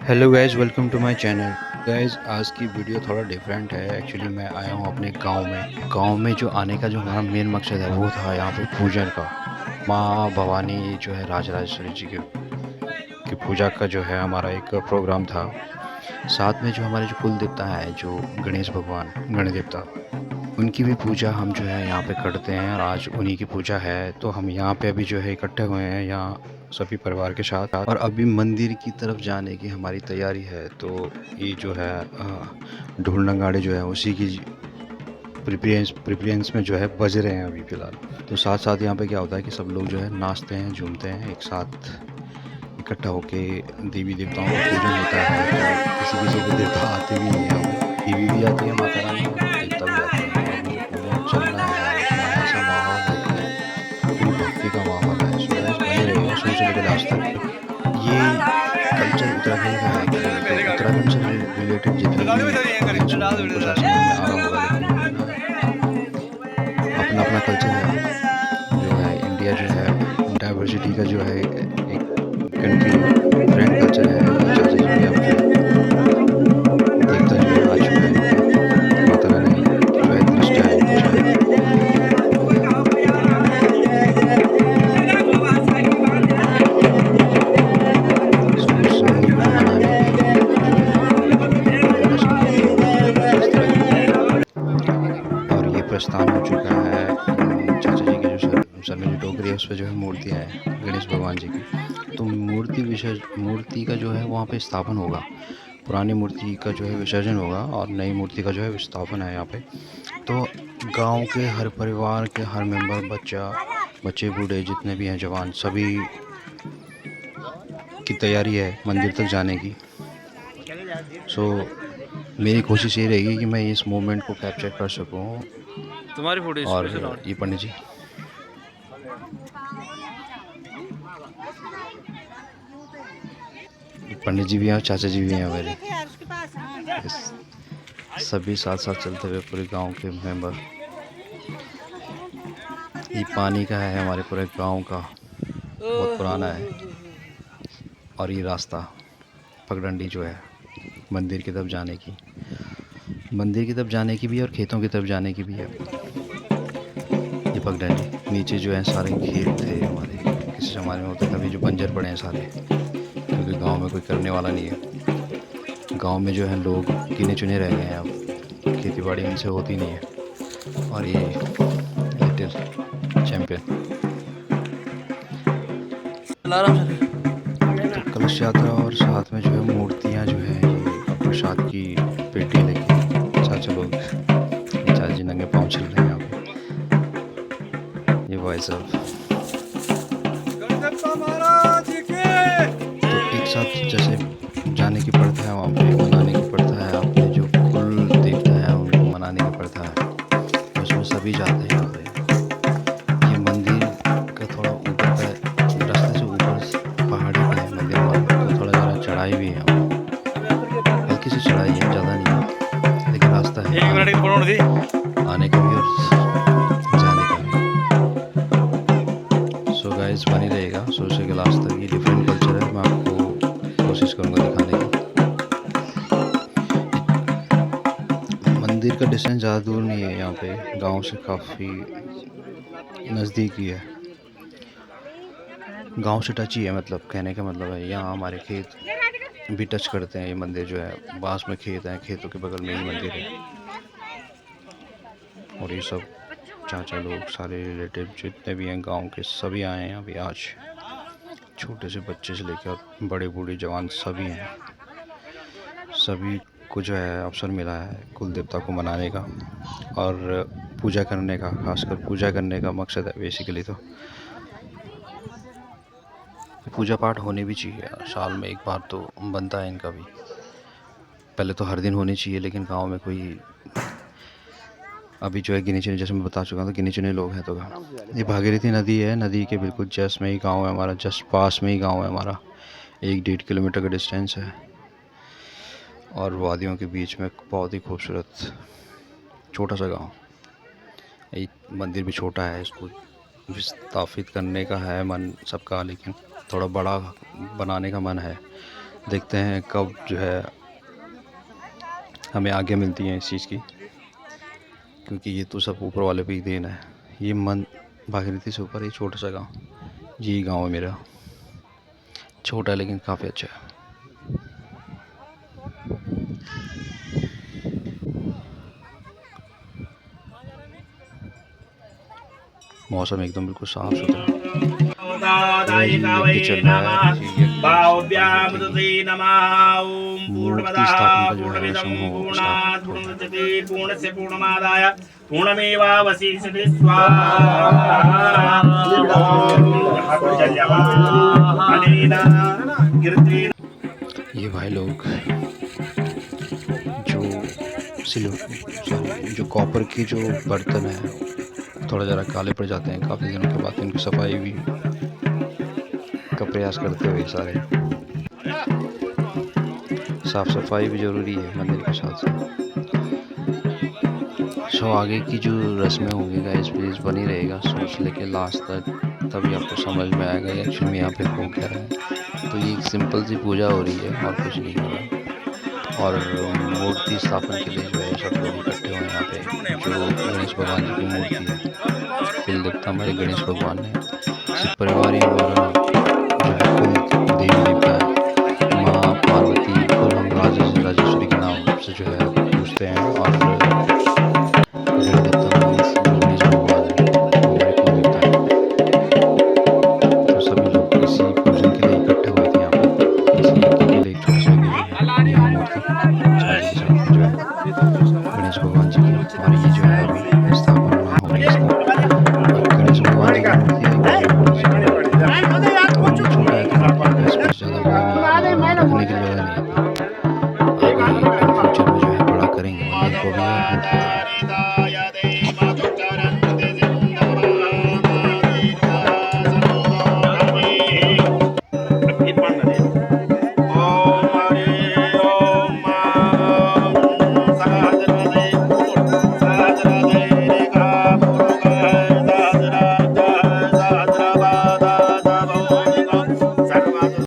Hello guys, welcome to my channel. Guys, आज की video थोड़ा डिफरेंट है। एक्चुअली मैं आया हूँ अपने गांव में जो आने का जो हमारा मेन मकसद है वो था यहाँ पे पूजन का। माँ भवानी जो है राजराजेश्वरी जी की पूजा का जो है हमारा एक प्रोग्राम था। साथ में जो हमारे जो कुल देवता है जो गणेश भगवान गणेश देवता, उनकी भी पूजा हम जो है यहाँ पे करते हैं और आज उन्हीं की पूजा है। तो हम यहाँ पे अभी जो है इकट्ठे हुए हैं यहाँ सभी परिवार के साथ, और अभी मंदिर की तरफ जाने की हमारी तैयारी है। तो ये जो है ढोल नगाड़े जो है उसी की प्रिपरेंस में जो है बज रहे हैं अभी फ़िलहाल। तो साथ साथ यहाँ पे क्या होता है कि सब लोग जो है नाचते हैं, झूमते हैं, एक साथ इकट्ठा होके देवी देवताओं का पूजन होता है। तो किसी किसी के देवता आते भी हैं यहाँ पे, देवी भी आती है माता रानी और देवता भी आते हैं। और अभी जो पूजन चल रहा है उसमें ऐसा माहौल है कि पूरी भक्ति का माहौल है। सो गाइस, बने रहिएगा शुरू से लेकर लास्ट तक। ये कल्चर उत्तराखंड का है एक्चुअली। तो उत्तराखंड से रिलेटेड जितने भी ऑडियंस होंगे उनको शायद समझ में आ रहा होगा, लेकिन अपना अपना कल्चर है। जो है इंडिया जो है डाइवर्सिटी का जो है एक कंट्री है, डिफरेंट कल्चर है। ये चाचा जी भी आप जो देवता जो है आ चुका है यहाँ पे, माता रानी जो है दृष्टा है उनको शायद। सो उस मूवी को मनाने की जो है अभी प्रिपरेशन की जा रही है कुछ इस तरह की। और ये प्रस्थान हो चुका है चाचा जी के जो सर में जो टोकरी है उस पर जो है मूर्तियाँ हैं गणेश भगवान जी की। तो मूर्ति का जो है वहाँ पे स्थापन होगा। पुरानी मूर्ति का जो है विसर्जन होगा और नई मूर्ति का जो है विस्थापन है यहाँ पे। तो गांव के हर परिवार के हर मेंबर, बच्चे बूढ़े जितने भी हैं, जवान, सभी की तैयारी है मंदिर तक जाने की। सो मेरी कोशिश ये रहेगी कि मैं इस मोमेंट को कैप्चर कर सकूं। तुम्हारी फोटो और स्पेशल ये पंडित जी, भी हैं और चाचा जी भी हैं मेरे। इस सभी साथ साथ चलते हुए पूरे गांव के मेंबर। ये पानी का है हमारे पूरे गांव का, बहुत पुराना है। और ये रास्ता पगडंडी जो है मंदिर की तरफ जाने की भी और खेतों की तरफ जाने की भी है। ये पगडंडी नीचे जो है सारे खेत थे हमारे, किसी ज़माने में होते थे, अभी जो बंजर पड़े हैं सारे, क्योंकि गांव में कोई करने वाला नहीं है। गांव में जो है लोग गिने चुने रह गए हैं, अब खेती बाड़ी उनसे होती नहीं है। और ये लिटिल चैम्पियन। आराम से तो कलश यात्रा और साथ में जो है मूर्तियाँ जो है ये प्रसाद की पेटी लेके चाचा लोग, ये चाचा जी नंगे पाँव चल रहे हैं यहाँ पे। ये भाई साहब तो एक साथ जैसे जाने की पड़ता है वहाँ पे, मनाने की पड़ता है, अपने जो कुल देवता है उनको मनाने की पड़ता है। तो उसमें सभी जाते हैं यहाँ पे। ये मंदिर का थोड़ा ऊपर का रास्ते से ऊपर पहाड़ी पे है मंदिर हमारा, तो थोड़ा ज़रा चढ़ाई भी है यहाँ पे। हल्की सी चढ़ाई है, ज़्यादा नहीं है, लेकिन रास्ता है एक मिनट की फोटो थी। आने का भी और जाने का भी। सो गाइस, बनी रहेगा शुरू से लास्ट तक। ये डिफरेंट कल्चर है, मैं आपको कोशिश करूँगा दिखाने की। मंदिर का डिस्टेंस ज़्यादा दूर नहीं है, यहाँ पे गांव से काफ़ी नज़दीक ही है। गांव से टच ही है, मतलब कहने का मतलब है यहाँ हमारे खेत भी टच करते हैं। ये मंदिर जो है पास में खेत हैं, खेतों के बगल में ही मंदिर है। और ये सब चाचा लोग सारे रिलेटिव जितने भी हैं गांव के सभी आए हैं अभी आज। छोटे से बच्चे से लेकर और बड़े बूढ़े जवान सभी हैं। सभी को जो है अवसर मिला है कुल देवता को मनाने का और पूजा करने का। खासकर पूजा करने का मकसद है बेसिकली। तो पूजा पाठ होने भी चाहिए, साल में एक बार तो बनता है इनका भी। पहले तो हर दिन होनी चाहिए, लेकिन गांव में कोई अभी जो है गिने चुने, जैसे मैं बता चुका हूँ, तो गिने चुने लोग हैं। तो ये भागीरथी नदी है, नदी के बिल्कुल जस्ट में ही गांव है हमारा, जस्ट पास में ही गांव है हमारा। 1-1.5 किलोमीटर का डिस्टेंस है और वादियों के बीच में बहुत ही खूबसूरत छोटा सा गांव। एक मंदिर भी छोटा है, इसको विस्थापित करने का है मन सबका, लेकिन थोड़ा बड़ा बनाने का मन है। देखते हैं कब जो है हमें आगे मिलती है इस चीज़ की, क्योंकि ये तो सब ऊपर वाले पे ही देन है। ये मन भागीरथी से ऊपर ये छोटा सा गांव, जी गांव है मेरा, छोटा है लेकिन काफ़ी अच्छा है। मौसम एकदम बिल्कुल साफ सुथरा, यज्ञ चल रहा है। मूर्ति स्थापन का जो है रस्म हो स्टार्ट हो गया। पूर्णस्य पूर्णमादाय पूर्णमेवावशिष्यते स्वाहा। ये भाई लोग जो कॉपर के जो बर्तन है थोड़ा ज़रा काले पड़ जाते हैं, काफ़ी दिनों के बाद इनकी सफाई भी का प्रयास करते हुए सारे साफ सफाई भी ज़रूरी है मंदिर के साथ साथ। सो आगे की जो रस्में होंगी गाइस प्लीज़ बनी रहेगा सोच लेके लास्ट तक, तभी आपको समझ में आएगा एक्चुअली में यहाँ पे हो क्या रहा है। तो ये एक सिंपल सी पूजा हो रही है और कुछ नहीं हो रहा, और मूर्ति स्थापन के लिए जो है सब लोग इकट्ठे हुए हैं यहाँ पे। जो गणेश भगवान जी की मूर्ति है, कुल देवता हमारे गणेश भगवान है, सिर्फ परिवार ही हमारा